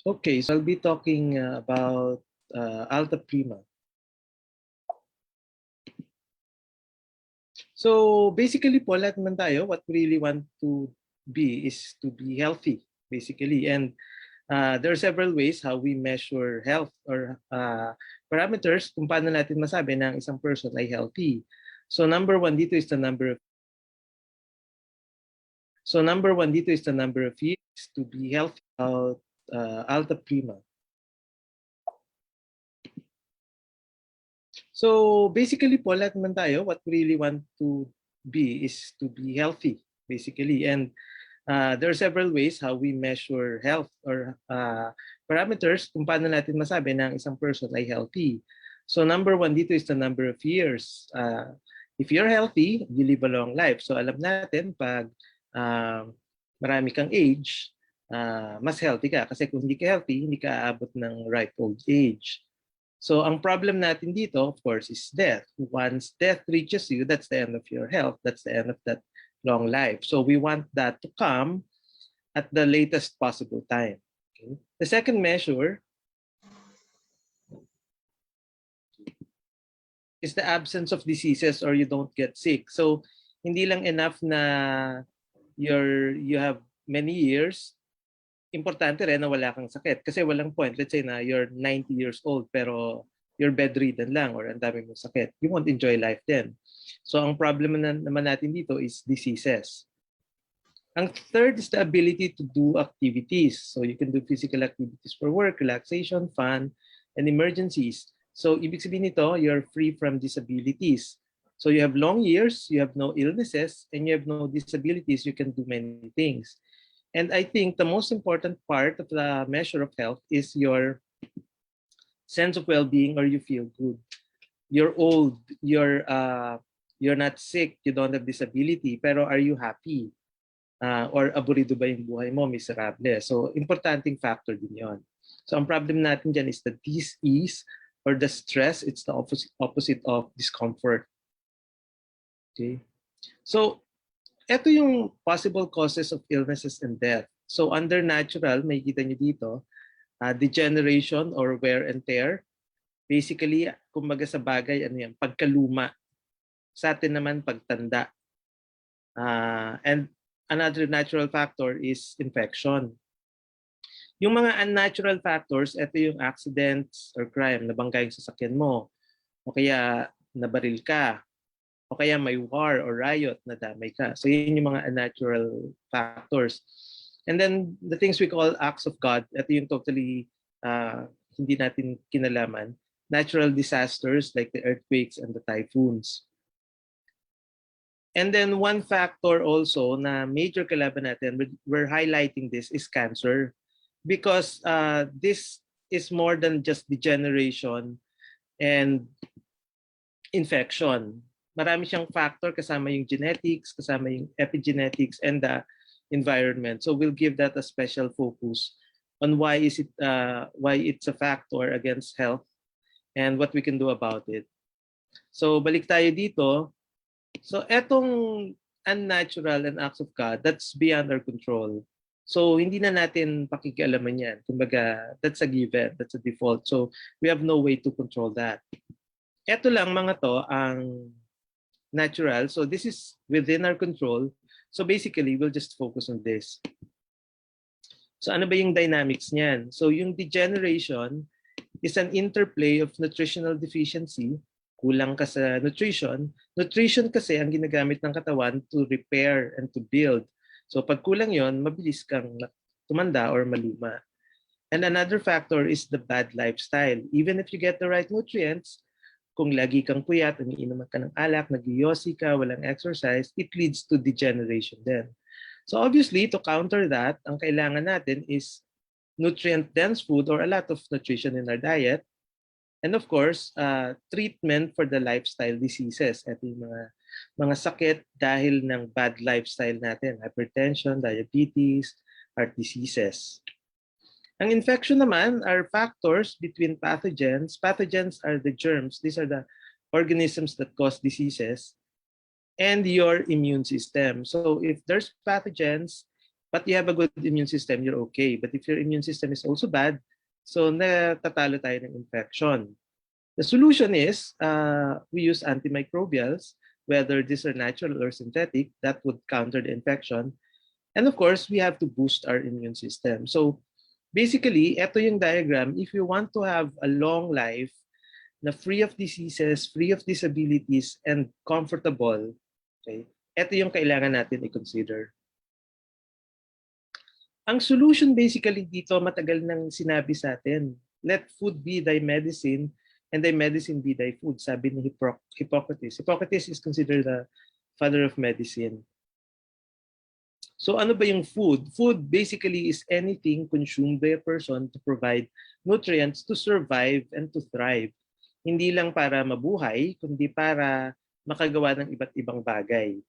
Okay, so I'll be talking about Alta Prima. So basically po, lahat naman tayo, what we really want to be is to be healthy, basically. And there are several ways how we measure health or parameters kung paano natin masabi na ang isang person ay healthy. So number one dito is the number of years to be healthy about Alta Prima. So basically po, lahat naman tayo, what we really want to be is to be healthy, basically. And there are several ways how we measure health or parameters kung paano natin masabi na ang isang person ay healthy. So number one dito is the number of years. If you're healthy, you live a long life. So alam natin pag marami kang age, mas healthy ka. Kasi kung hindi ka healthy, hindi ka aabot ng ripe old age. So ang problem natin dito, of course, is death. Once death reaches you, that's the end of your health. That's the end of that long life. So we want that to come at the latest possible time. Okay? The second measure is the absence of diseases or you don't get sick. So hindi lang enough na you have many years. Importante rin na wala kang sakit. Kasi walang point. Let's say na you're 90 years old pero you're bedridden lang or ang dami mong sakit. You won't enjoy life then. So ang problem naman natin dito is diseases. Ang third is the ability to do activities. So you can do physical activities for work, relaxation, fun, and emergencies. So ibig sabihin nito, you're free from disabilities. So you have long years, you have no illnesses, and you have no disabilities, you can do many things. And I think the most important part of the measure of health is your sense of well-being or you feel good. You're old, you're not sick, you don't have disability, pero are you happy? Or aburido ba yung buhay mo, miserable? So, importanting factor din yon. So, ang problem natin dyan is the dis-ease or the stress, it's the opposite of discomfort. Okay? So, ito yung possible causes of illnesses and death. So under natural, may kita nyo dito, degeneration or wear and tear. Basically, kumbaga sa bagay, ano yan, pagkaluma. Sa atin naman, pagtanda. And another natural factor is infection. Yung mga unnatural factors, ito yung accidents or crime, nabangga yung sasakyan mo, o kaya nabaril ka, o kaya may war or riot na damay ka. So yun yung mga unnatural factors. And then the things we call acts of God, ito yung totally hindi natin kinalaman. Natural disasters like the earthquakes and the typhoons. And then one factor also na major kalaban natin, we're highlighting this, is cancer. Because this is more than just degeneration and infection. Marami siyang factor, kasama yung genetics, kasama yung epigenetics, and the environment. So we'll give that a special focus on why it's a factor against health and what we can do about it. So balik tayo dito. So etong unnatural and acts of God, that's beyond our control. So hindi na natin pakikialaman yan. Kumbaga, that's a given, that's a default. So we have no way to control that. Ito lang mga to ang natural. So this is within our control. So basically, we'll just focus on this. So ano ba yung dynamics niyan? So yung degeneration is an interplay of nutritional deficiency. Kulang ka sa nutrition. Nutrition kasi ang ginagamit ng katawan to repair and to build. So pag kulang yon, mabilis kang tumanda or maluma. And another factor is the bad lifestyle. Even if you get the right nutrients, kung lagi kang puyat, umiinom ka ng alak, nag-yosi ka, walang exercise, it leads to degeneration then. So obviously, to counter that, ang kailangan natin is nutrient-dense food or a lot of nutrition in our diet. And of course, treatment for the lifestyle diseases. Ito yung mga sakit dahil ng bad lifestyle natin. Hypertension, diabetes, heart diseases. Ang infection naman are factors between pathogens. Pathogens are the germs. These are the organisms that cause diseases. And your immune system. So if there's pathogens but you have a good immune system, you're okay. But if your immune system is also bad, so natatalo tayo ng infection. The solution is we use antimicrobials, whether these are natural or synthetic, that would counter the infection. And of course, we have to boost our immune system. So basically, ito yung diagram. If you want to have a long life na free of diseases, free of disabilities, and comfortable, okay, ito yung kailangan natin i-consider. Ang solution basically dito, matagal nang sinabi sa atin, let food be thy medicine and thy medicine be thy food, sabi ni Hippocrates. Hippocrates is considered the father of medicine. So ano ba yung food? Food basically is anything consumed by a person to provide nutrients to survive and to thrive. Hindi lang para mabuhay, kundi para makagawa ng iba't ibang bagay.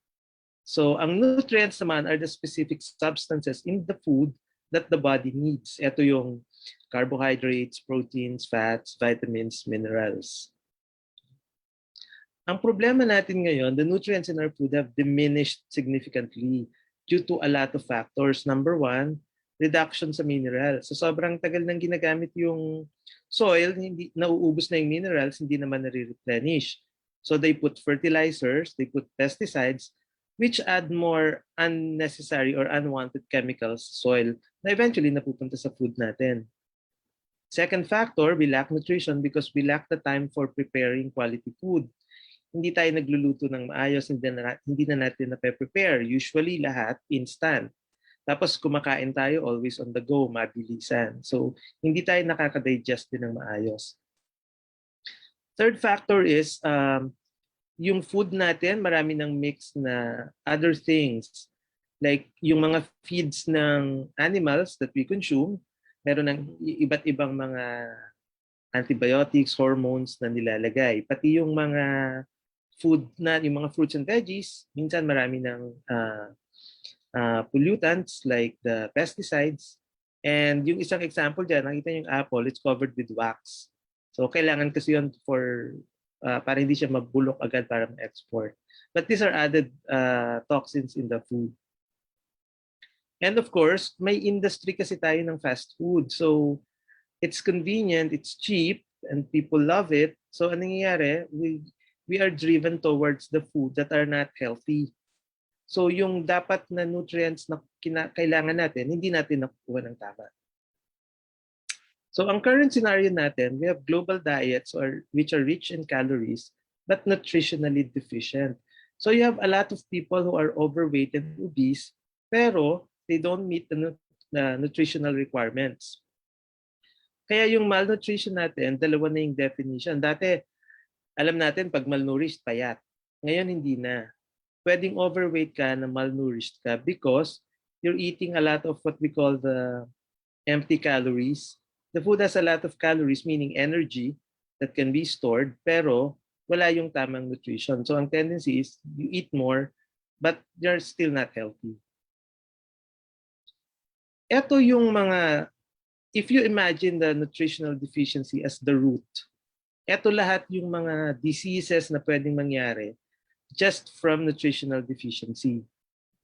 So ang nutrients naman are the specific substances in the food that the body needs. Ito yung carbohydrates, proteins, fats, vitamins, minerals. Ang problema natin ngayon, the nutrients in our food have diminished significantly due to a lot of factors. Number one, reduction sa minerals. So sobrang tagal nang ginagamit yung soil, hindi nauubos na yung minerals, hindi naman nare-replenish. So they put fertilizers, they put pesticides, which add more unnecessary or unwanted chemicals sa soil na eventually napupunta sa food natin. Second factor, we lack nutrition because we lack the time for preparing quality food. Hindi tayo nagluluto ng maayos, hindi na natin na-prepare. Usually lahat instant. Tapos kumakain tayo always on the go, mabilisan. So hindi tayo nakaka-digest din ng maayos. Third factor is yung food natin, marami ng mix na other things. Like yung mga feeds ng animals that we consume, meron ng iba't ibang mga antibiotics, hormones na nilalagay. Pati yung mga food na, yung mga fruits and veggies, minsan marami ng pollutants like the pesticides. And yung isang example dyan, nakita yung apple, it's covered with wax. So kailangan kasi yun for para hindi siya mabulok agad para ma-export. But these are added toxins in the food. And of course, may industry kasi tayo ng fast food. So it's convenient, it's cheap, and people love it. So anong nangyayari? We are driven towards the food that are not healthy. So yung dapat na nutrients na kailangan natin, hindi natin nakukuha ng tama. So ang current scenario natin, we have global diets which are rich in calories but nutritionally deficient. So you have a lot of people who are overweight and obese, pero they don't meet the nutritional requirements. Kaya yung malnutrition natin, dalawa na yung definition. Dati, alam natin pag malnourished, payat. Ngayon, hindi na. Pwedeng overweight ka na malnourished ka because you're eating a lot of what we call the empty calories. The food has a lot of calories, meaning energy that can be stored, pero wala yung tamang nutrition. So ang tendency is you eat more, but you're still not healthy. Ito yung mga, if you imagine the nutritional deficiency as the root, ito lahat yung mga diseases na pwedeng mangyari just from nutritional deficiency.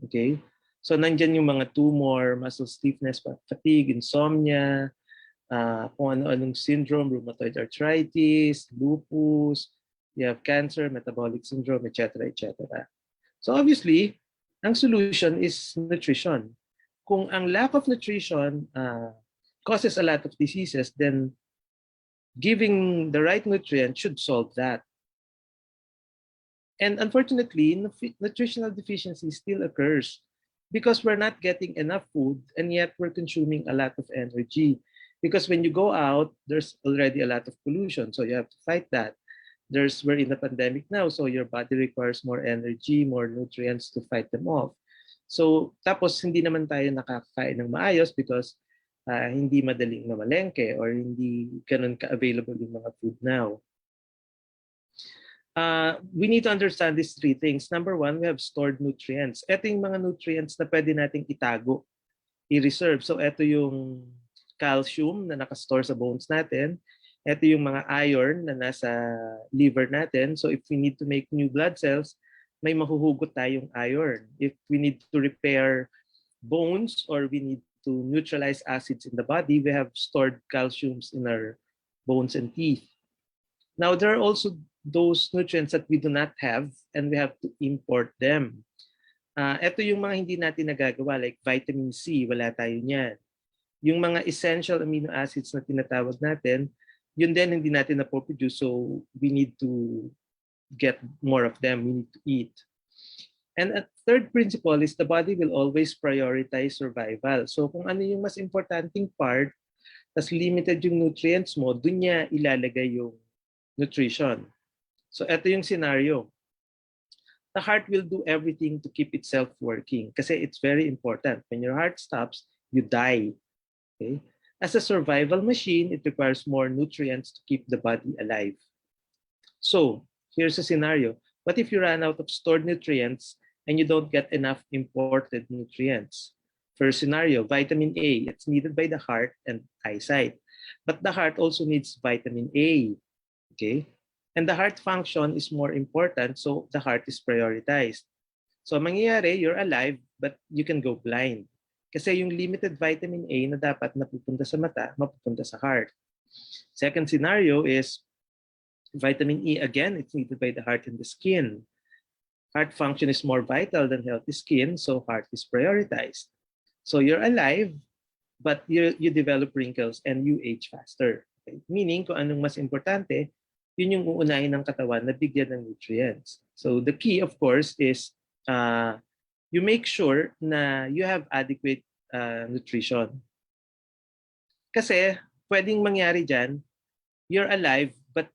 Okay? So nandyan yung mga tumor, muscle stiffness, fatigue, insomnia, kung ano-anong syndrome, rheumatoid arthritis, lupus, you have cancer, metabolic syndrome, etc., etc. So obviously, ang solution is nutrition. Kung ang lack of nutrition causes a lot of diseases, then giving the right nutrient should solve that. And unfortunately, nutritional deficiency still occurs because we're not getting enough food and yet we're consuming a lot of energy. Because when you go out, there's already a lot of pollution, so you have to fight that. We're in the pandemic now, so your body requires more energy, more nutrients to fight them off. So tapos hindi naman tayo nakakain ng maayos because hindi madaling mamalengke or hindi ganun ka-available yung mga food now. We need to understand these three things. Number one, we have stored nutrients. Ito yung mga nutrients na pwede nating itago, i-reserve. So ito yung calcium na nakastore sa bones natin. Ito yung mga iron na nasa liver natin. So if we need to make new blood cells, may mahuhugot tayong iron. If we need to repair bones or we need to neutralize acids in the body, we have stored calciums in our bones and teeth. Now, there are also those nutrients that we do not have and we have to import them. Ito yung mga hindi natin nagagawa like vitamin C, wala tayo niyan. Yung mga essential amino acids na tinatawag natin, yun din hindi natin na-produce, so we need to get more of them, we need to eat. And a third principle is the body will always prioritize survival. So kung ano yung mas importanteng part, tas limited yung nutrients mo, dun niya ilalagay yung nutrition. So ito yung scenario. The heart will do everything to keep itself working kasi it's very important. When your heart stops, you die. Okay? As a survival machine, it requires more nutrients to keep the body alive. So here's a scenario. What if you run out of stored nutrients and you don't get enough imported nutrients? First scenario, vitamin A. It's needed by the heart and eyesight. But the heart also needs vitamin A. Okay? And the heart function is more important, so the heart is prioritized. So mangyayari, you're alive, but you can go blind. Kasi yung limited vitamin A na dapat napupunta sa mata, mapupunta sa heart. Second scenario is vitamin E, again, it's needed by the heart and the skin. Heart function is more vital than healthy skin, so heart is prioritized. So you're alive, but you develop wrinkles and you age faster. Okay? Meaning, kung anong mas importante, yun yung uunahin ng katawan na bigyan ng nutrients. So the key, of course, is you make sure na you have adequate nutrition. Kasi pwedeng mangyari dyan, you're alive, but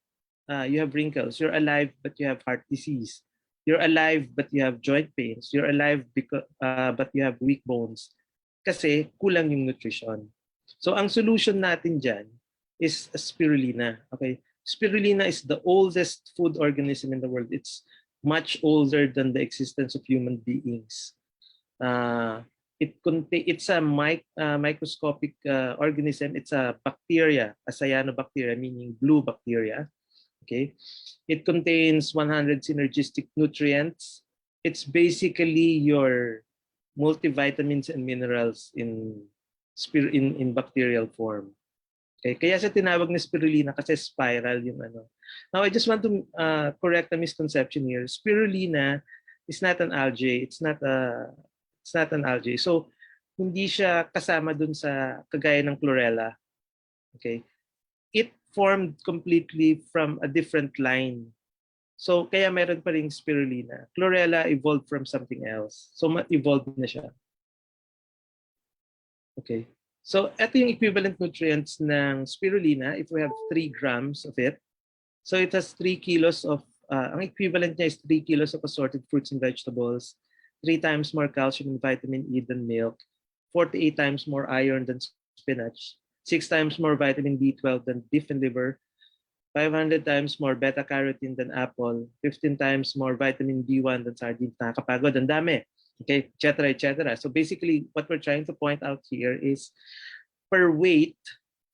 you have wrinkles. You're alive, but you have heart disease. You're alive, but you have joint pains. You're alive, but you have weak bones. Kasi kulang yung nutrition. So ang solution natin dyan is spirulina. Okay? Spirulina is the oldest food organism in the world. It's much older than the existence of human beings. It's a microscopic organism. It's a bacteria, a cyanobacteria, meaning blue bacteria. Okay, it contains 100 synergistic nutrients. It's basically your multivitamins and minerals in bacterial form. Okay, kaya siya tinawag na spirulina kasi spiral yung ano. Now I just want to correct a misconception here. Spirulina is not an algae. It's not an algae. So hindi siya kasama dun sa kagaya ng chlorella. Okay, it formed completely from a different line. So, kaya meron pa ring spirulina. Chlorella evolved from something else. So, evolved na siya. Okay. So, ito yung equivalent nutrients ng spirulina if we have 3 grams of it. So, it has 3 kilos of, ang equivalent niya is 3 kilos of assorted fruits and vegetables, 3 times more calcium and vitamin E than milk, 48 times more iron than spinach, 6 times more vitamin B12 than beef and liver, 500 times more beta-carotene than apple, 15 times more vitamin B1 than sardines. Nakakapagod, ang dami. Okay, etc., etc. So basically, what we're trying to point out here is per weight,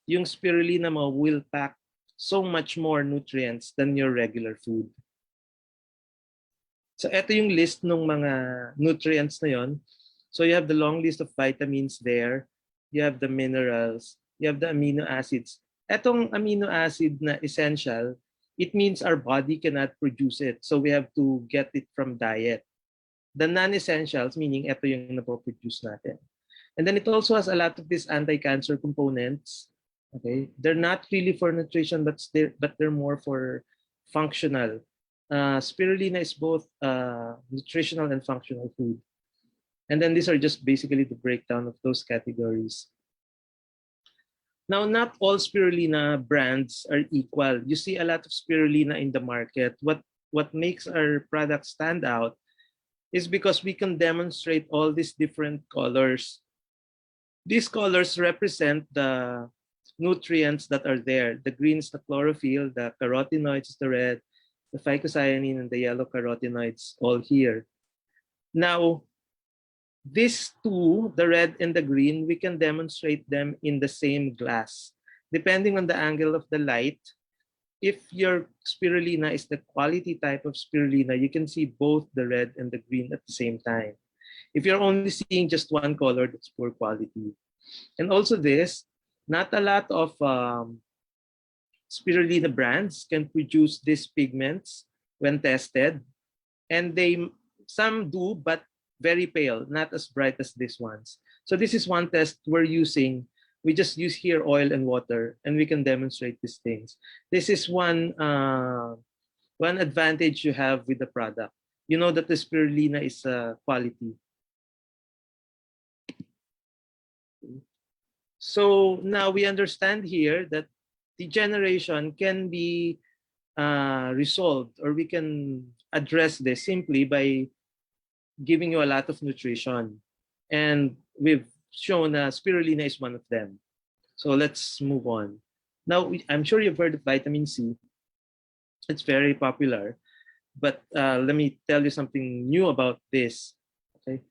yung spirulina mo will pack so much more nutrients than your regular food. So ito yung list ng mga nutrients na yon. So you have the long list of vitamins there. You have the minerals. You have the amino acids. Etong amino acid na essential, it means our body cannot produce it. So we have to get it from diet. The non-essentials, meaning ito yung napoproduce natin. And then it also has a lot of these anti-cancer components. Okay, they're not really for nutrition, but they're more for functional. Spirulina is both nutritional and functional food. And then these are just basically the breakdown of those categories. Now, not all spirulina brands are equal. You see a lot of spirulina in the market. What makes our product stand out is because we can demonstrate all these different colors. These colors represent the nutrients that are there. The green is the chlorophyll, the carotenoids is the red, the phycocyanin and the yellow carotenoids all here. Now, these two, the red and the green, we can demonstrate them in the same glass. Depending on the angle of the light, if your spirulina is the quality type of spirulina, you can see both the red and the green at the same time. If you're only seeing just one color, that's poor quality. And also this, not a lot of spirulina brands can produce these pigments when tested. And some do, but very pale, not as bright as these ones. So this is one test we're using. We just use here oil and water, and we can demonstrate these things. This is one advantage you have with the product. You know that the spirulina is quality. So now we understand here that degeneration can be resolved, or we can address this simply by giving you a lot of nutrition. And we've shown spirulina is one of them. So let's move on. Now, I'm sure you've heard of vitamin C. It's very popular. But let me tell you something new about this. Okay,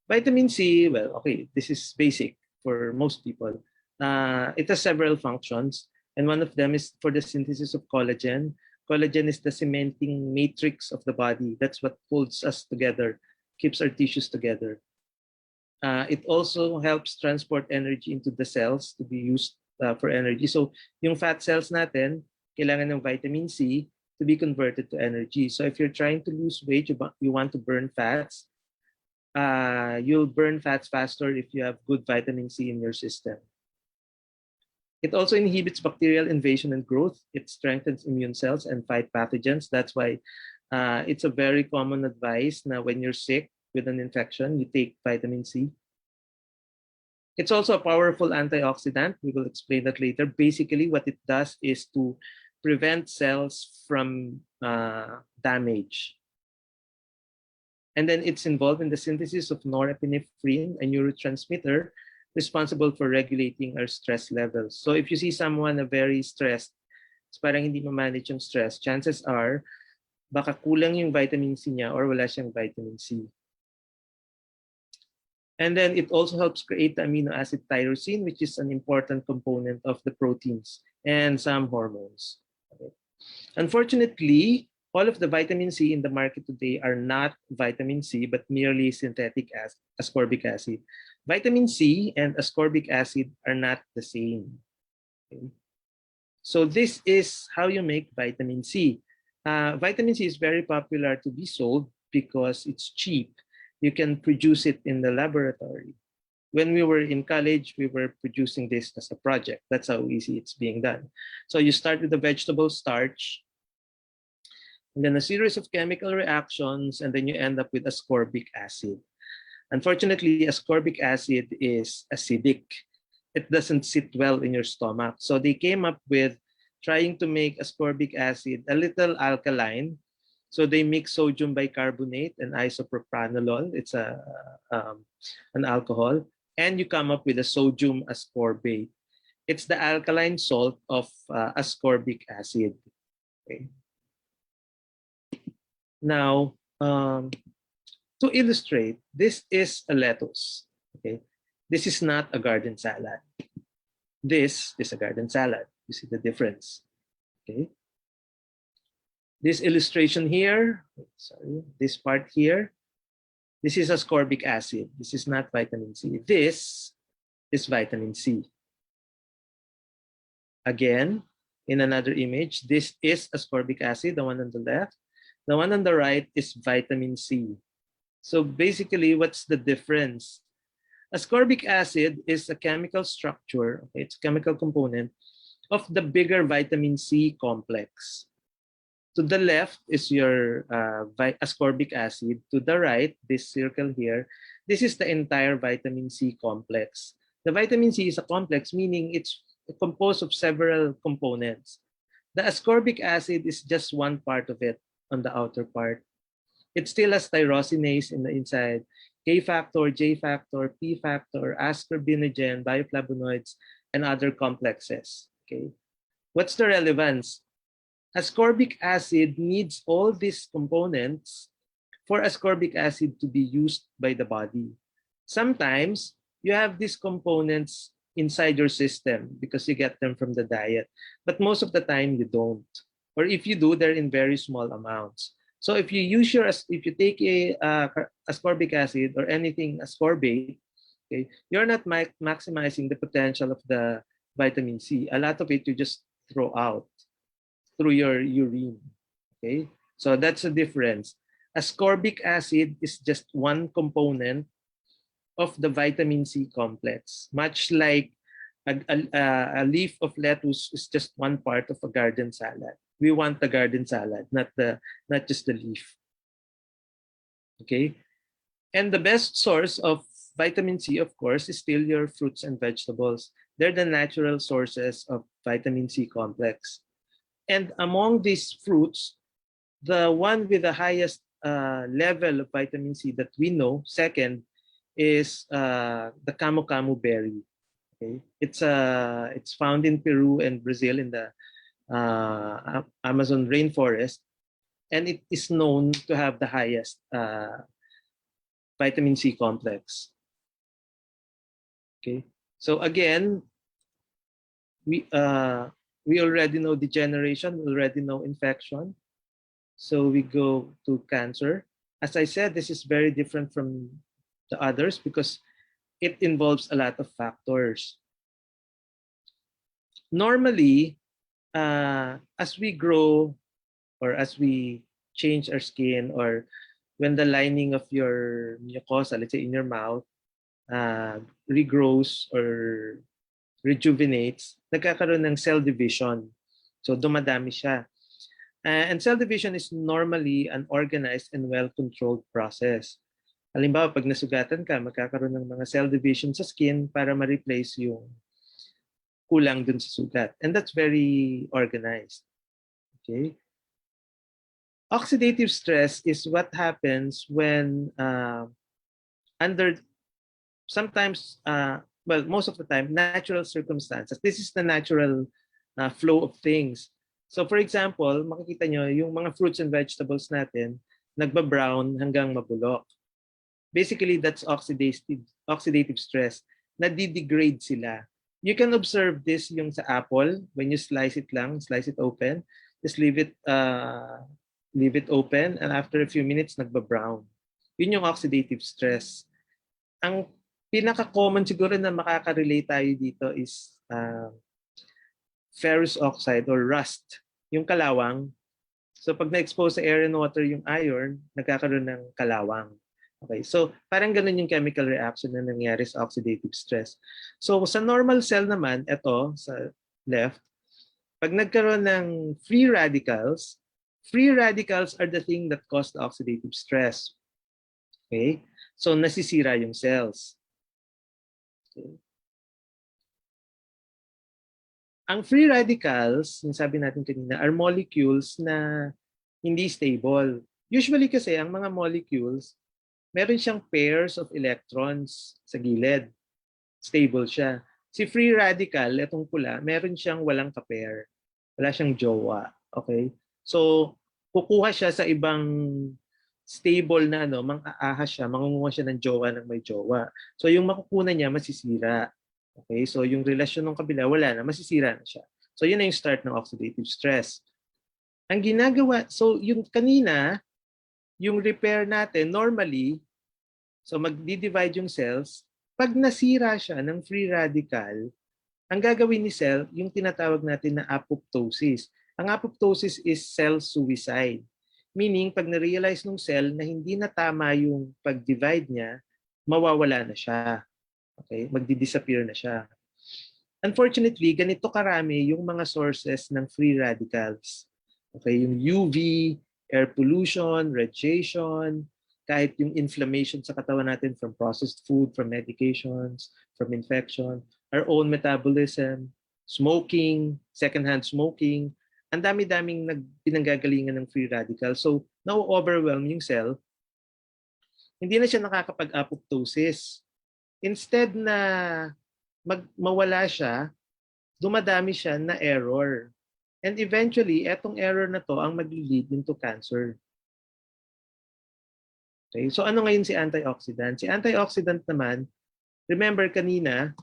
vitamin C, well, okay, this is basic for most people. It has several functions, and one of them is for the synthesis of collagen. Collagen is the cementing matrix of the body. That's what holds us together, keeps our tissues together. It also helps transport energy into the cells to be used for energy. So yung fat cells natin, kailangan ng vitamin C to be converted to energy. So if you're trying to lose weight, you want to burn fats, you'll burn fats faster if you have good vitamin C in your system. It also inhibits bacterial invasion and growth. It strengthens immune cells and fight pathogens. That's why it's a very common advice now when you're sick with an infection, you take vitamin C. It's also a powerful antioxidant. We will explain that later. Basically, what it does is to prevent cells from damage. And then it's involved in the synthesis of norepinephrine, a neurotransmitter responsible for regulating our stress levels. So if you see someone very stressed, it's parang hindi ma-manage yung stress, chances are baka kulang yung vitamin C niya or wala siyang vitamin C. And then it also helps create the amino acid tyrosine, which is an important component of the proteins and some hormones. Okay. Unfortunately, all of the vitamin C in the market today are not vitamin C, but merely synthetic ascorbic acid. Vitamin C and ascorbic acid are not the same. Okay. So this is how you make vitamin C. Vitamin C is very popular to be sold because it's cheap. You can produce it in the laboratory. When we were in college, we were producing this as a project. That's how easy it's being done. So you start with the vegetable starch, and then a series of chemical reactions, and then you end up with ascorbic acid. Unfortunately, ascorbic acid is acidic. It doesn't sit well in your stomach. So they came up with trying to make ascorbic acid a little alkaline. So they mix sodium bicarbonate and isopropranolol. It's an alcohol. And you come up with a sodium ascorbate. It's the alkaline salt of ascorbic acid. Okay. Now, to illustrate, this is a lettuce. Okay, this is not a garden salad. This is a garden salad. You see the difference. Okay. This illustration here, sorry, this part here, this is ascorbic acid. This is not vitamin C. This is vitamin C. Again, in another image, this is ascorbic acid, the one on the left. The one on the right is vitamin C. So basically, what's the difference? Ascorbic acid is a chemical structure, okay, it's a chemical component of the bigger vitamin C complex. To the left is your ascorbic acid. To the right, this circle here, this is the entire vitamin C complex. The vitamin C is a complex, meaning it's composed of several components. The ascorbic acid is just one part of it on the outer part. It still has tyrosinase in the inside, K factor, J factor, P factor, ascorbinogen, bioflavonoids, and other complexes. Okay, what's the relevance? Ascorbic acid needs all these components for ascorbic acid to be used by the body. Sometimes you have these components inside your system because you get them from the diet, but most of the time you don't. Or if you do, they're in very small amounts. So if you take a ascorbic acid or anything ascorbate, okay, you're not maximizing the potential of the vitamin C. A lot of it you just throw out through your urine. Okay, so that's the difference. Ascorbic acid is just one component of the vitamin C complex, much like a leaf of lettuce is just one part of a garden salad. We want the garden salad, not just the leaf. Okay, and the best source of vitamin C, of course, is still your fruits and vegetables. They're the natural sources of vitamin C complex. And among these fruits, the one with the highest level of vitamin C that we know, second, is the camu camu berry. Okay, it's found in Peru and Brazil in the Amazon rainforest, and it is known to have the highest vitamin C complex. Okay, so again, we already know degeneration, we already know infection. So we go to cancer. As I said, this is very different from the others because it involves a lot of factors. Normally, as we grow or as we change our skin, or when the lining of your mucosa, let's say in your mouth, regrows or rejuvenates, nagkakaroon ng cell division. So dumadami siya. And cell division is normally an organized and well-controlled process. Halimbawa, pag nasugatan ka, magkakaroon ng mga cell division sa skin para ma-replace yung kulang dun sa sugat. And that's very organized. Okay? Oxidative stress is what happens when under sometimes, well, most of the time, natural circumstances. This is the natural flow of things. So for example, makikita nyo yung mga fruits and vegetables natin, nagba-brown hanggang mabulok. Basically, that's oxidative stress. Nadidegrade sila. You can observe this yung sa apple. When you slice it open, just leave it open, and after a few minutes, nagba-brown. Yun yung oxidative stress. Ang pinaka-common siguro na makaka-relate tayo dito is ferrous oxide or rust, yung kalawang. So pag na-expose sa air and water yung iron, nagkakaroon ng kalawang. Okay, so parang ganun yung chemical reaction na nangyari sa oxidative stress. So sa normal cell naman, ito sa left, pag nagkaroon ng free radicals are the thing that cause the oxidative stress. Okay, so nasisira yung cells. Okay. Ang free radicals, yung sabi natin kanina, are molecules na hindi stable. Usually kasi ang mga molecules, meron siyang pairs of electrons sa gilid. Stable siya. Si free radical, itong pula, meron siyang walang ka-pair. Wala siyang jowa. Okay? So, kukuha siya sa ibang stable na mang-aahas siya, mangunguha siya ng jowa ng may jowa. So, yung makukuha niya, masisira. Okay, so yung relasyon ng kabila, wala na, masisira na siya. So yun na yung start ng oxidative stress. Ang ginagawa, so yung kanina, yung repair natin, normally, so magdi-divide yung cells, pag nasira siya ng free radical, ang gagawin ni cell, yung tinatawag natin na apoptosis. Ang apoptosis is cell suicide. Meaning, pag na-realize ng cell na hindi na tama yung pag-divide niya, mawawala na siya. Okay, magdi-disappear na siya. Unfortunately, ganito karami yung mga sources ng free radicals. Okay, yung UV, air pollution, radiation, kahit yung inflammation sa katawan natin from processed food, from medications, from infection, our own metabolism, smoking, secondhand smoking, ang dami-daming pinanggagalingan ng free radicals. So, na-overwhelm yung cell, hindi na siya nakakapag-apoptosis. Instead na mawala siya, dumadami siya na error. And eventually, etong error na to ang mag-lead into cancer. Okay? So ano ngayon si antioxidant? Si antioxidant naman, remember kanina,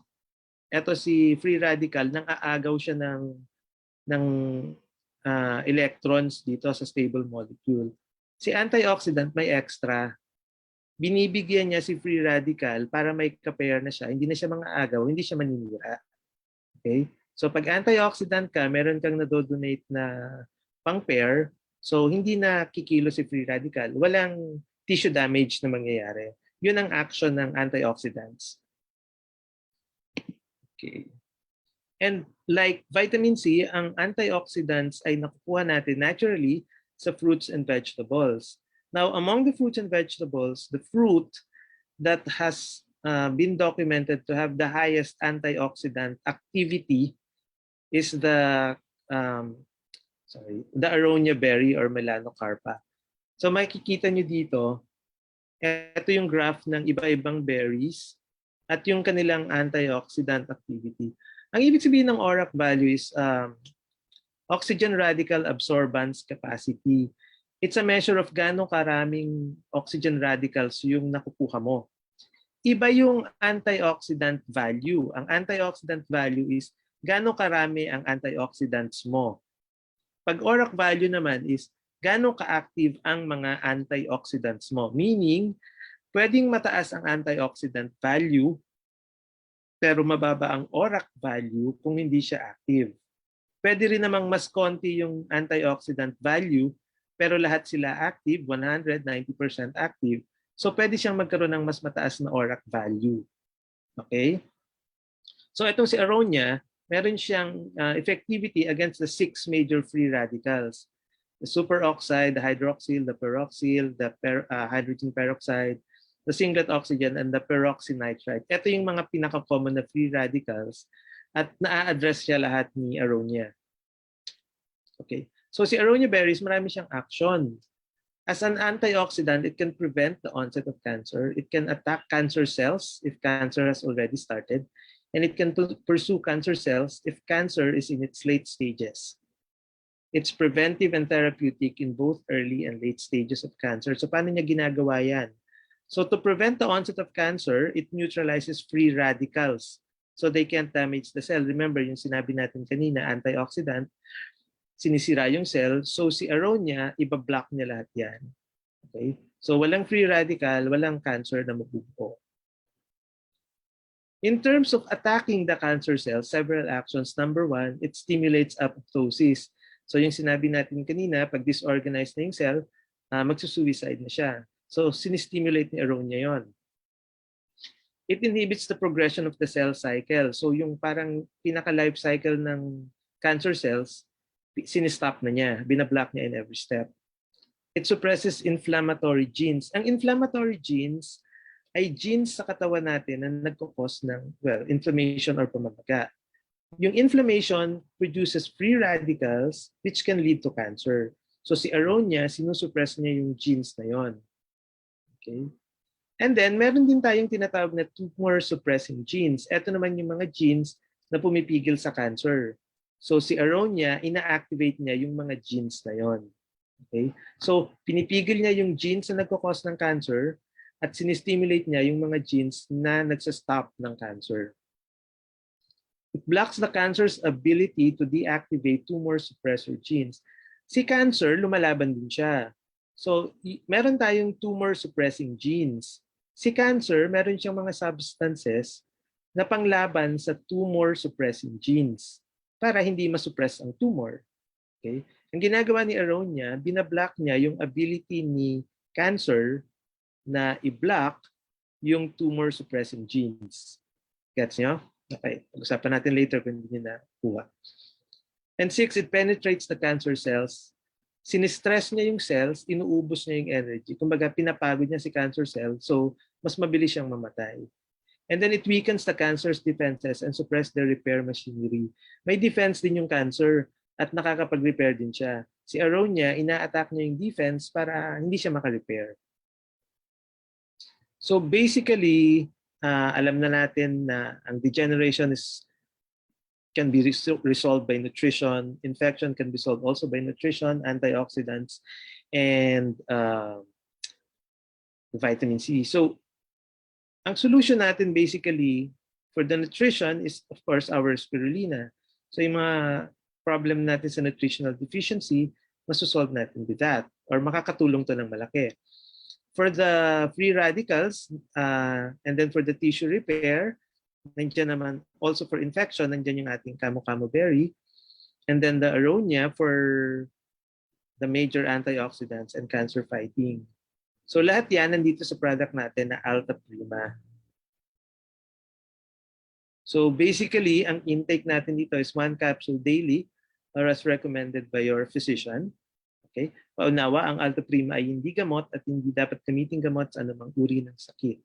eto si free radical, nang aagaw siya ng electrons dito sa stable molecule. Si antioxidant may extra. Binibigyan niya si free radical para may ka-pair na siya. Hindi na siya mga agaw, hindi siya maninira. Okay? So pag antioxidant ka, meron kang na-donate na pang-pair, so hindi na kikilo si free radical. Walang tissue damage na mangyayari. Yun ang action ng antioxidants. Okay. And like vitamin C, ang antioxidants ay nakukuha natin naturally sa fruits and vegetables. Now, among the fruits and vegetables, the fruit that has been documented to have the highest antioxidant activity is the aronia berry or melanocarpa. So makikita nyo dito, ito yung graph ng iba-ibang berries at yung kanilang antioxidant activity. Ang ibig sabihin ng ORAC value is oxygen radical absorbance capacity. It's a measure of gaano karaming oxygen radicals yung nakukuha mo. Iba yung antioxidant value. Ang antioxidant value is gaano karami ang antioxidants mo. Pag ORAC value naman is gaano ka-active ang mga antioxidants mo. Meaning, pwedeng mataas ang antioxidant value pero mababa ang ORAC value kung hindi siya active. Pwede rin namang mas konti yung antioxidant value pero lahat sila active, 100, 90% active. So pwede siyang magkaroon ng mas mataas na ORAC value. Okay? So itong si aronia, meron siyang effectivity against the 6 major free radicals. The superoxide, the hydroxyl, the peroxyl, the hydrogen peroxide, the singlet oxygen, and the peroxynitrite. Ito yung mga pinaka-common na free radicals at na-address siya lahat ni aronia. Okay. So si aronia berries, marami siyang action. As an antioxidant, it can prevent the onset of cancer. It can attack cancer cells if cancer has already started. And it can pursue cancer cells if cancer is in its late stages. It's preventive and therapeutic in both early and late stages of cancer. So paano niya ginagawa yan? So to prevent the onset of cancer, it neutralizes free radicals. So they can't damage the cell. Remember yung sinabi natin kanina, antioxidant, sinisira yung cell. So si aronia, iba-block niya lahat yan. Okay? So walang free radical, walang cancer na mabubuo. In terms of attacking the cancer cells, several actions. Number 1, it stimulates apoptosis. So yung sinabi natin kanina, pag disorganized na yung cell, magsusuicide na siya. So sinistimulate ni aronia yon. It inhibits the progression of the cell cycle. So yung parang pinaka-life cycle ng cancer cells, sinistop na niya, binablock niya in every step. It suppresses inflammatory genes. Ang inflammatory genes ay genes sa katawan natin na nagkukos ng, inflammation or pamamaga. Yung inflammation produces free radicals which can lead to cancer. So si aronia, sinusuppress niya yung genes na yon. Okay? And then, meron din tayong tinatawag na tumor suppressing genes. Ito naman yung mga genes na pumipigil sa cancer. So si aronia, ina-activate niya yung mga genes na yon. Okay? So pinipigil niya yung genes na nagkakos ng cancer at sinistimulate niya yung mga genes na nagsa-stop ng cancer. It blocks the cancer's ability to deactivate tumor suppressor genes. Si cancer, lumalaban din siya. So meron tayong tumor suppressing genes. Si cancer, meron siyang mga substances na panglaban sa tumor suppressing genes para hindi masuppress ang tumor. Okay? Ang ginagawa ni aronia, binablock niya yung ability ni cancer na i-block yung tumor suppressing genes. Gets nyo? Okay. Pag-usapan natin later kung hindi nyo nakuha. And 6, it penetrates the cancer cells. Sinistress niya yung cells, inuubos niya yung energy. Kumbaga, pinapagod niya si cancer cell, so mas mabilis siyang mamatay. And then it weakens the cancer's defenses and suppress their repair machinery. May defense din yung cancer at nakakapag-repair din siya. Si aronia, ina-attack niya yung defense para hindi siya maka-repair. So basically, alam na natin na ang degeneration can be resolved by nutrition. Infection can be solved also by nutrition, antioxidants, and vitamin C. So ang solution natin basically for the nutrition is of course our spirulina. So yung mga problem natin sa nutritional deficiency, masosolve natin with that or makakatulong to ng malaki. For the free radicals, and then for the tissue repair, nandiyan naman also for infection, nandiyan yung ating Kamo-Kamo berry. And then the aronia for the major antioxidants and cancer fighting. So lahat yan nandito sa product natin na Alta Prima. So basically, ang intake natin dito is 1 capsule daily or as recommended by your physician. Okay? Paunawa, ang Alta Prima ay hindi gamot at hindi dapat gamitin gamot sa anumang uri ng sakit.